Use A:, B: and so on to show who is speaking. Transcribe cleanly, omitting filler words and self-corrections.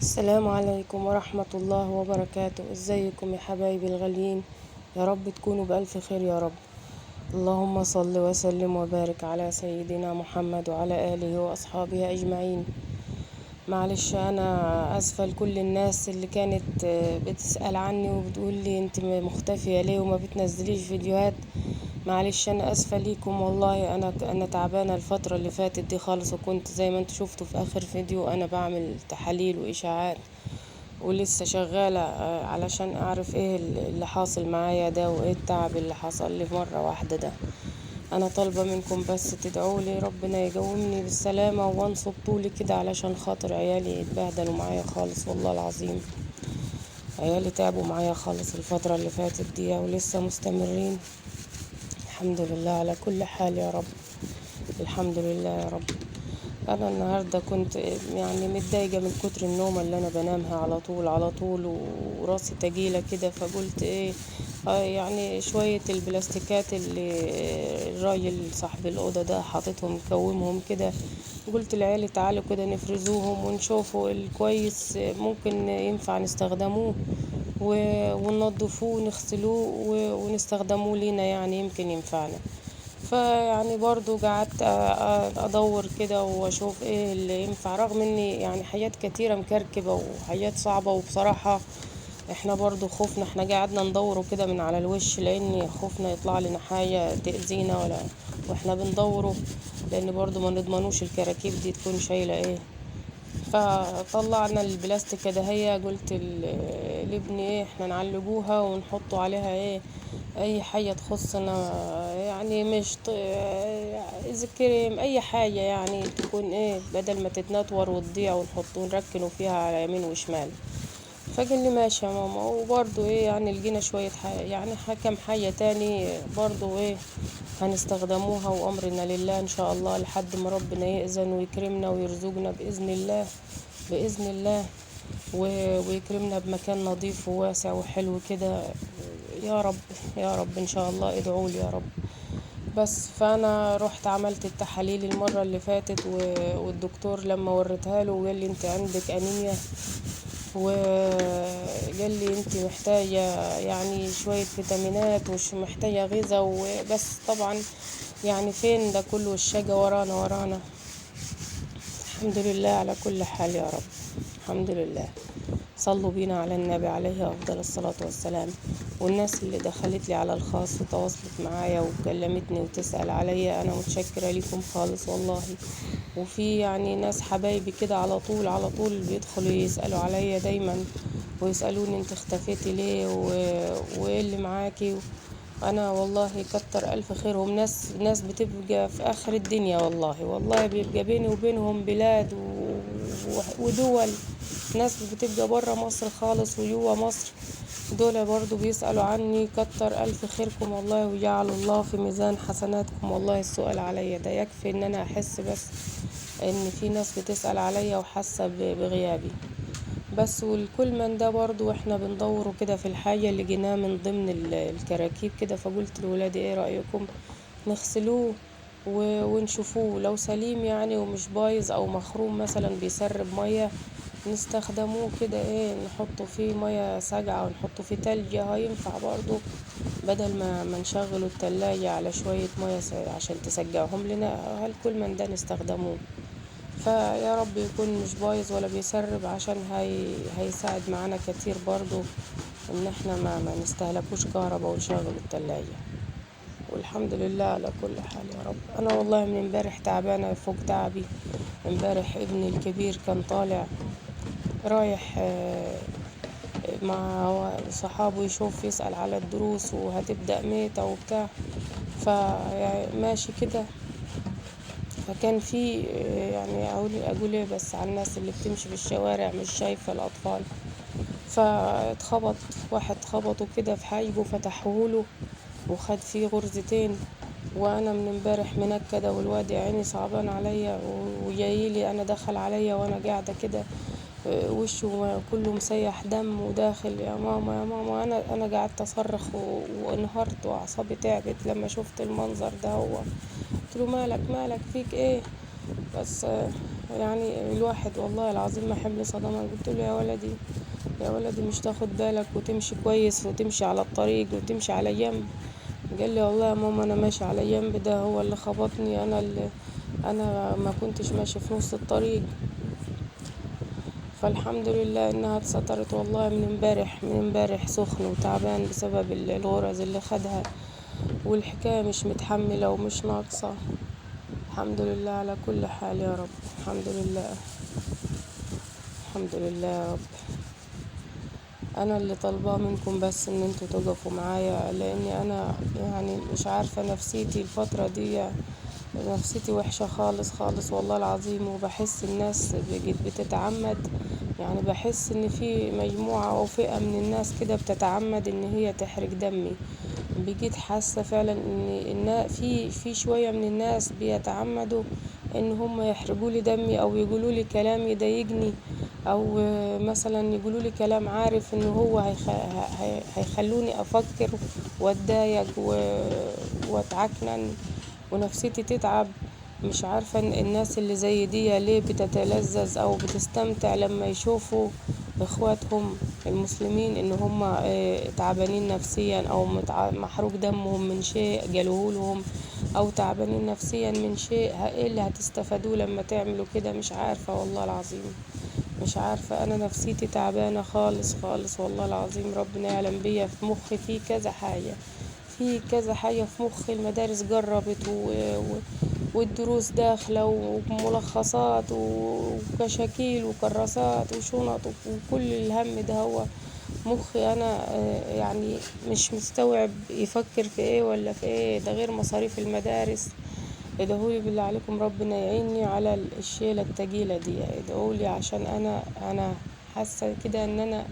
A: السلام عليكم ورحمة الله وبركاته. ازيكم يا حبايبي الغاليين؟ يا رب تكونوا بألف خير يا رب. اللهم صل وسلم وبارك على سيدنا محمد وعلى آله وأصحابه أجمعين. معلش أنا أسفة لكل الناس اللي كانت بتسأل عني وبتقول لي انت مختفية ليه وما بتنزليش فيديوهات. معلش أنا أسفة ليكم والله. أنا تعبانة الفترة اللي فاتت دي خالص، وكنت زي ما انتوا شفتوا في آخر فيديو أنا بعمل تحاليل وإشاعات، ولسه شغالة علشان أعرف ايه اللي حاصل معايا ده، وايه التعب اللي حصل لي مرة واحدة ده. أنا طالبة منكم بس تدعولي ربنا يقومني بالسلامة وانصب طولي كده، علشان خاطر عيالي يتبهدلوا معايا خالص والله العظيم. عيالي تعبوا معايا خالص الفترة اللي فاتت دي ولسه مستمرين. الحمد لله على كل حال يا رب. الحمد لله يا رب. انا النهارده كنت يعني متضايقه من كتر النوم اللي انا بنامها على طول على طول، وراسي تجيله كده، فقلت ايه يعني شويه البلاستيكات اللي الراجل صاحب الاوضه ده حاططهم مكومهم كده، قلت لعيالي تعالوا كده نفرزوهم ونشوفوا الكويس ممكن ينفع نستخدموه وننضفوه ونغسلوه ونستخدموه لينا، يعني يمكن ينفعنا. فيعني برضو قعدت ادور كده واشوف ايه اللي ينفع، رغم اني يعني حاجات كتيرة مكركبة وحاجات صعبة. وبصراحة احنا برضو خوفنا، احنا قعدنا ندوره كده من على الوش، لان خوفنا يطلع لنا حاجة تأذينا ولا واحنا بندوره، لان برضو ما نضمنوش الكراكيب دي تكون شايلة ايه. فطلعنا البلاستيك ده، هي قلت لابني ايه احنا نعلقوها ونحطوا عليها ايه اي حاجة تخصنا، يعني مش اذا كريم اي حاجة يعني تكون ايه بدل ما تتنطور وتضيع ونحطه نركنه فيها على يمين وشمال. فقال لي ماشي يا ماما. وبرضه ايه يعني لقينا شوية يعني كم حاجة تاني برضه ايه هنستخدموها، وامرنا لله ان شاء الله لحد ما ربنا يأذن ويكرمنا ويرزقنا بإذن الله. بإذن الله. ويكرمنا بمكان نظيف وواسع وحلو كده يا رب. يا رب ان شاء الله ادعوا لي يا رب. بس فانا رحت عملت التحاليل المرة اللي فاتت، والدكتور لما وريتها له قال لي انت عندك انيميا، وقال لي انت محتاجة يعني شوية فيتامينات ومش محتاجة غذاء وبس. طبعا يعني فين ده كله، الشقة ورانا ورانا. الحمد لله على كل حال يا رب. الحمد لله. صلوا بينا على النبي عليه أفضل الصلاة والسلام. والناس اللي دخلت لي على الخاص وتواصلت معايا وكلمتني وتسأل عليا، أنا متشكرة لكم خالص والله. وفي يعني ناس حبايبي كده على طول على طول بيدخلوا يسألوا عليا دايما، ويسألوني انت اختفيتي ليه وايه اللي معاكي. انا والله كتر الف خيرهم، ناس بتبقى في اخر الدنيا والله. والله بيبقى بيني وبينهم بلاد ودول، ناس بتبقى برا مصر خالص وجوا مصر، دول برضو بيسألوا عني. كتر ألف خيركم والله، وجعل الله في ميزان حسناتكم والله. السؤال عليا ده يكفي ان انا احس بس ان في ناس بتسأل عليا وحاسة بغيابي بس. والكل من ده برضو احنا بندوره كده في الحاجة اللي جيناه من ضمن الكراكيب كده. فقلت لولادي ايه رأيكم نغسلوه ونشوفوه لو سليم يعني ومش بايظ او مخروم مثلا بيسرب مية، نستخدموه كده ايه نحطه فيه مية ساقعة ونحطه فيه تلج، هينفع برضو بدل ما نشغلوا التلاجة على شوية مية عشان تسقعهم لنا. هل كل من ده نستخدموه، فيا رب يكون مش بايظ ولا بيسرب، عشان هيساعد معانا كتير برضو ان احنا ما نستهلكوش كهرباء ونشغل التلاجة. والحمد لله على كل حال يا رب. انا والله من امبارح تعبانة فوق تعبي. امبارح ابني الكبير كان طالع رايح مع صحابه يشوف يسأل على الدروس وهتبدأ ميتة وبتاع، فماشي كده. فكان في يعني اقول ايه بس على الناس اللي بتمشي في الشوارع مش شايفة الاطفال، فاتخبط واحد خبطه كده في حاجبه فتحوله وخد فيه غرزتين. وانا من امبارح منكده والواد يا عيني صعبان عليا وجايلي انا دخل عليا وانا قاعده كده، وشه كله مسيح دم وداخل يا ماما يا ماما. انا قعدت اصرخ وانهارت واعصابي تعبت لما شفت المنظر ده. هو قلت له مالك مالك فيك ايه بس. يعني الواحد والله العظيم ما حمل صدمة. قلت له يا ولدي مش تاخد بالك وتمشي كويس وتمشي على الطريق وتمشي على جنب؟ قال لي والله يا ماما انا ماشي على جنب، ده هو اللي خبطني، انا ما كنتش ماشي في نص الطريق. فالحمد لله انها اتسترت والله. من امبارح سخن وتعبان بسبب الغرز اللي خدها، والحكاية مش متحملة ومش ناقصة. الحمد لله على كل حال يا رب. الحمد لله. الحمد لله يا رب. انا اللي طالباه منكم بس ان انتوا تقفوا معايا، لاني انا يعني مش عارفة نفسيتي الفترة دي، نفسيتي وحشة خالص خالص والله العظيم. وبحس الناس بقت بتتعمد، يعني بحس ان في مجموعة او فئة من الناس كده بتتعمد ان هي تحرق دمي. بقيت حاسة فعلا ان في شوية من الناس بيتعمدوا ان هم يحرقوا لي دمي، او يقولوا لي كلام يضايقني، او مثلا يقولوا لي كلام عارف ان هو هيخلوني افكر واتضايق واتعكنن ونفسيتي تتعب. مش عارفة الناس اللي زي دي ليه بتتلذذ او بتستمتع لما يشوفوا اخواتهم المسلمين ان هم تعبانين نفسيا، او محروق دمهم من شيء قالوه لهم، او تعبانين نفسيا من شيء. ايه اللي هتستفادوه لما تعملوا كده؟ مش عارفة والله العظيم. مش عارفة، انا نفسيتي تعبانة خالص خالص والله العظيم. ربنا يعلم بيا، في مخي في كذا حاجة، في كذا حاجة في مخي. المدارس جربت والدروس داخلة وملخصات وكشاكيل وكراسات وشنط وكل الهم ده. هو مخي أنا يعني مش مستوعب يفكر في ايه ولا في ايه، ده غير مصاريف المدارس. ادعولي بالله عليكم ربنا يعيني على الشيلة التقيلة دي. ادعولي عشان انا حاسة كده ان انا